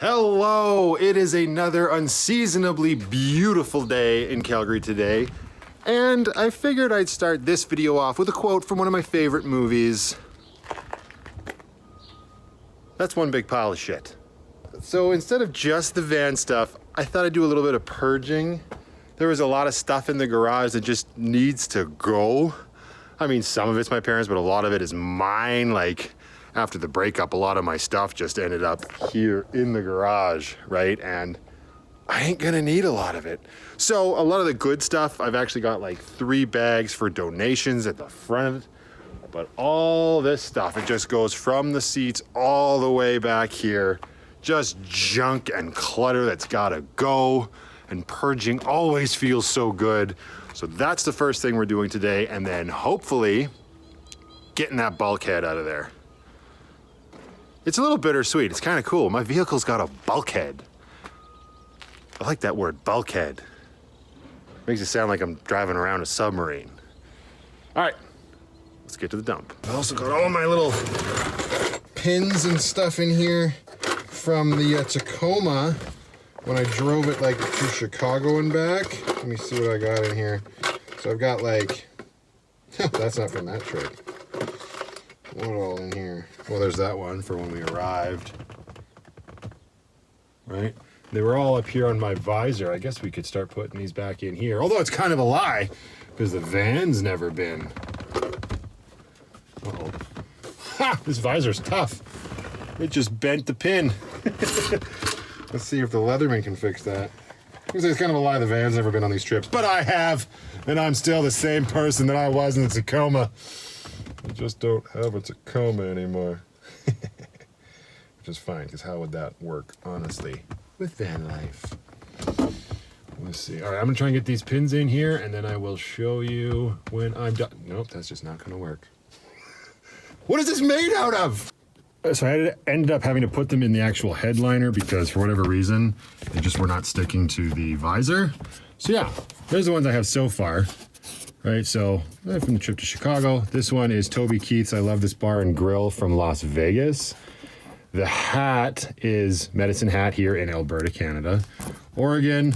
Hello! It is another unseasonably beautiful day in Calgary today, and I figured I'd start this video off with a quote from one of my favorite movies. That's one big pile of shit. So instead of just the van stuff, I thought I'd do a little bit of purging. There was a lot of stuff in the garage that just needs to go. I mean, some of it's my parents', but a lot of it is mine. Like, after the breakup, a lot of my stuff just ended up here in the garage, right? And I ain't gonna need a lot of it. So a lot of the good stuff, I've actually got like 3 bags for donations at the front. But all this stuff, it just goes from the seats all the way back here. Just junk and clutter that's gotta go. And purging always feels so good. So that's the first thing we're doing today. And then hopefully getting that bulkhead out of there. It's a little bittersweet. It's kind of cool. My vehicle's got a bulkhead. I like that word, bulkhead. Makes it sound like I'm driving around a submarine. All right, let's get to the dump. I also got all my little pins and stuff in here from the Tacoma when I drove it like to Chicago and back. Let me see what I got in here. So I've got like, that's not from that trip. What all in here? Well, there's that one for when we arrived. Right? They were all up here on my visor. I guess we could start putting these back in here. Although it's kind of a lie, because the van's never been. Uh-oh. Ha! This visor's tough. It just bent the pin. Let's see if the Leatherman can fix that. It's kind of a lie, the van's never been on these trips. But I have, and I'm still the same person that I was in the Tacoma. I just don't have a Tacoma anymore. Which is fine, because how would that work, honestly, with VanLife? Let's see. All right, I'm going to try and get these pins in here, and then I will show you when I'm done. Nope, that's just not going to work. What is this made out of? So I ended up having to put them in the actual headliner because for whatever reason, they just were not sticking to the visor. So yeah, there's the ones I have so far. Right, so from the trip to Chicago. This one is Toby Keith's I Love This Bar and Grill from Las Vegas. The hat is Medicine Hat here in Alberta, Canada. Oregon,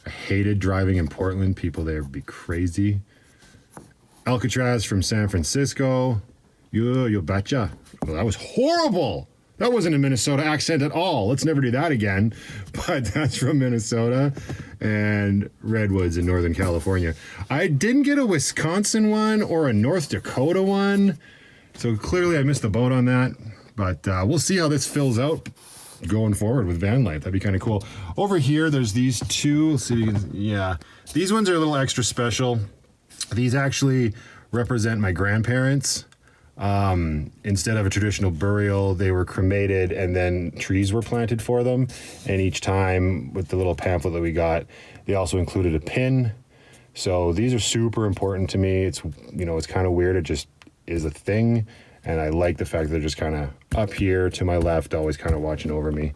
I hated driving in Portland. People there would be crazy. Alcatraz from San Francisco. You betcha. Well, that was horrible. That wasn't a Minnesota accent at all. Let's never do that again. But that's from Minnesota. And Redwoods in Northern California. I didn't get a Wisconsin one or a North Dakota one. So clearly I missed the boat on that. But we'll see how this fills out going forward with VanLife. That'd be kind of cool. Over here, there's these 2. Let's see, yeah. These ones are a little extra special. These actually represent my grandparents. Instead of a traditional burial, they were cremated and then trees were planted for them. And each time with the little pamphlet that we got, they also included a pin. So these are super important to me. It's, you know, it's kind of weird. It just is a thing. And I like the fact that they're just kind of up here to my left, always kind of watching over me.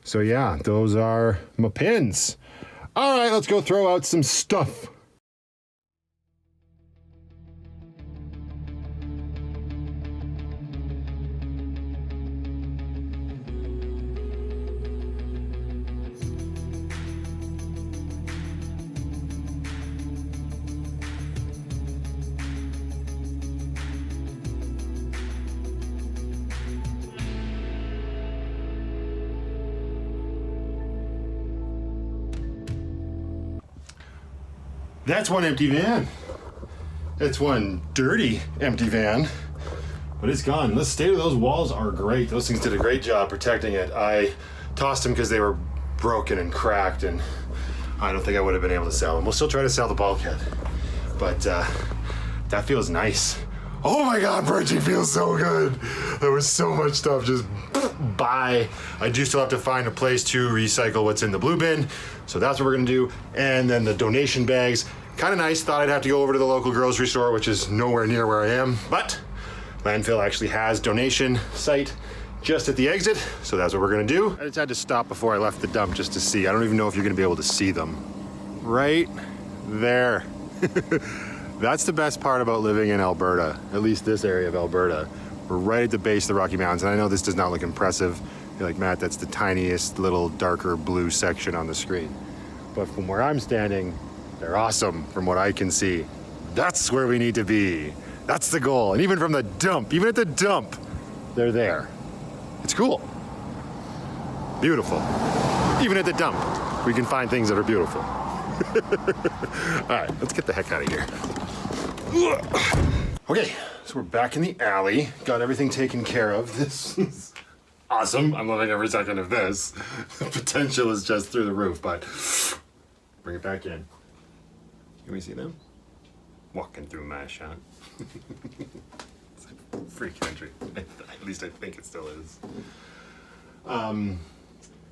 So yeah, those are my pins. All right, let's go throw out some stuff. That's one empty van. It's one dirty empty van, but it's gone. The state of those walls are great. Those things did a great job protecting it. I tossed them because they were broken and cracked, and I don't think I would have been able to sell them. We'll still try to sell the Bulkhead, but that feels nice. Oh my God, purging feels so good. There was so much stuff just by. I do still have to find a place to recycle what's in the blue bin, so that's what we're gonna do. And then the donation bags, kind of nice. Thought I'd have to go over to the local grocery store, which is nowhere near where I am, but landfill actually has donation site just at the exit, so that's what we're gonna do. I just had to stop before I left the dump just to see. I don't even know if you're gonna be able to see them. Right there. That's the best part about living in Alberta, at least this area of Alberta. We're right at the base of the Rocky Mountains, and I know this does not look impressive You're like, Matt, that's the tiniest little darker blue section on the screen. But from where I'm standing, they're awesome from what I can see. That's where we need to be. That's the goal. And even from the dump, even at the dump, they're there. It's cool. Beautiful. Even at the dump, we can find things that are beautiful. All right, let's get the heck out of here. Okay, so we're back in the alley. Got everything taken care of. This is awesome. I'm loving every second of this. The potential is just through the roof, but bring it back in. Can we see them? Walking through my shop. It's a free country. At least I think it still is.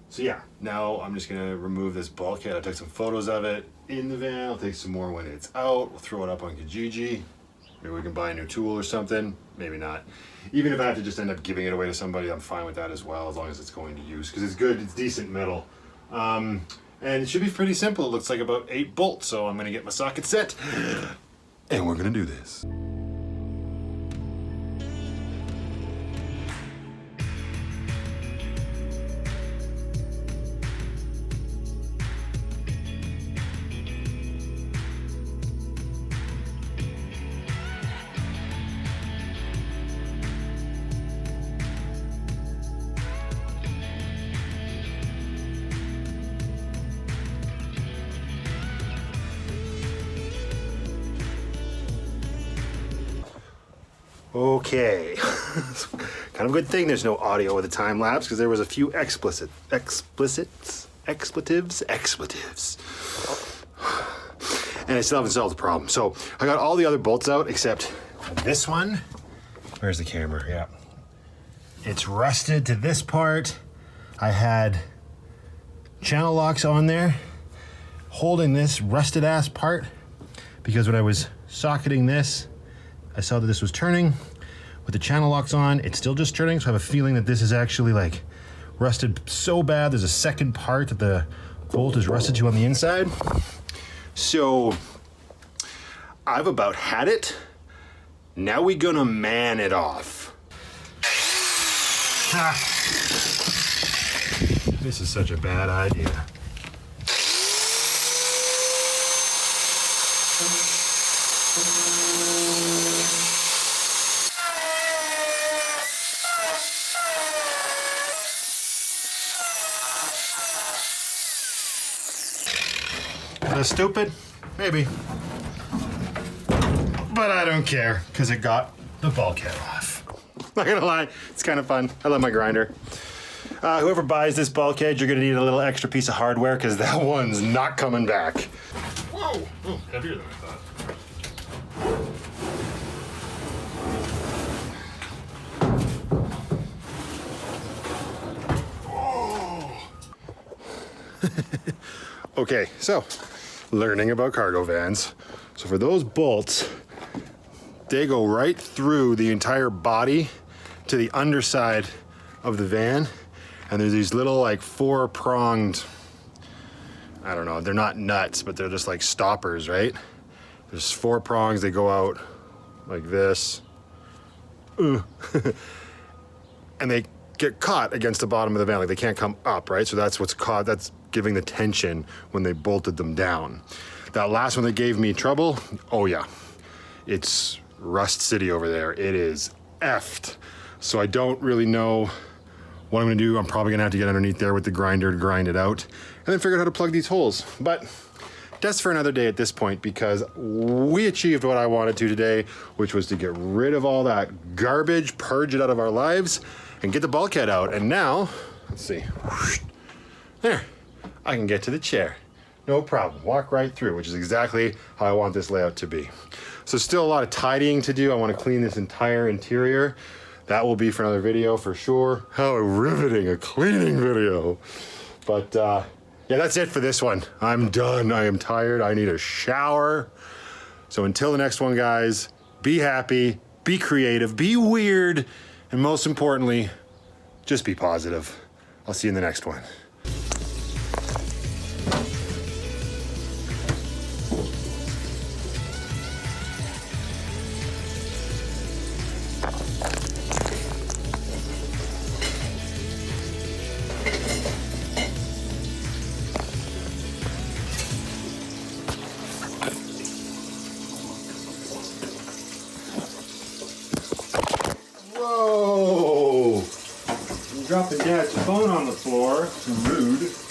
So yeah, now I'm just gonna remove this bulkhead. I took some photos of it in the van. I'll take some more when it's out. We'll throw it up on Kijiji. Maybe we can buy a new tool or something. Maybe not. Even if I have to just end up giving it away to somebody, I'm fine with that as well, as long as it's going to use, because it's good, it's decent metal. And it should be pretty simple. It looks like about 8 bolts, so I'm gonna get my socket set, and we're gonna do this. Okay, kind of a good thing there's no audio with the time lapse, because there was a few expletives, and I still haven't solved the problem. So I got all the other bolts out except this one. Where's the camera? Yeah, it's rusted to this part. I had channel locks on there holding this rusted ass part, because when I was socketing this, I saw that this was turning. With the channel locks on, it's still just turning, so I have a feeling that this is actually like rusted so bad. There's a second part that the bolt is rusted to on the inside. So I've about had it. Now we gonna man it off. This is such a bad idea. Stupid? Maybe. But I don't care, because it got the bulkhead off. Not gonna lie, it's kind of fun. I love my grinder. Whoever buys this bulkhead, you're gonna need a little extra piece of hardware, because that one's not coming back. Whoa! Oh, heavier than I thought. Okay, so learning about cargo vans. So for those bolts, they go right through the entire body to the underside of the van. And there's these little like 4-pronged, I don't know, they're not nuts, but they're just like stoppers, right? There's 4 prongs, they go out like this. And they get caught against the bottom of the van, like they can't come up, right? So that's what's caught, that's giving the tension when they bolted them down. That last one that gave me trouble, oh yeah, it's Rust City over there. It is effed. So I don't really know what I'm gonna do. I'm probably gonna have to get underneath there with the grinder to grind it out and then figure out how to plug these holes. But that's for another day at this point, because we achieved what I wanted to today, which was to get rid of all that garbage, purge it out of our lives, and get the bulkhead out. And now, let's see, there, I can get to the chair. No problem, walk right through, which is exactly how I want this layout to be. So still a lot of tidying to do. I want to clean this entire interior. That will be for another video for sure. How riveting, a cleaning video. But yeah, that's it for this one. I'm done, I am tired, I need a shower. So until the next one, guys, be happy, be creative, be weird, and most importantly, just be positive. I'll see you in the next one. dropping Dad's phone on the floor. Rude.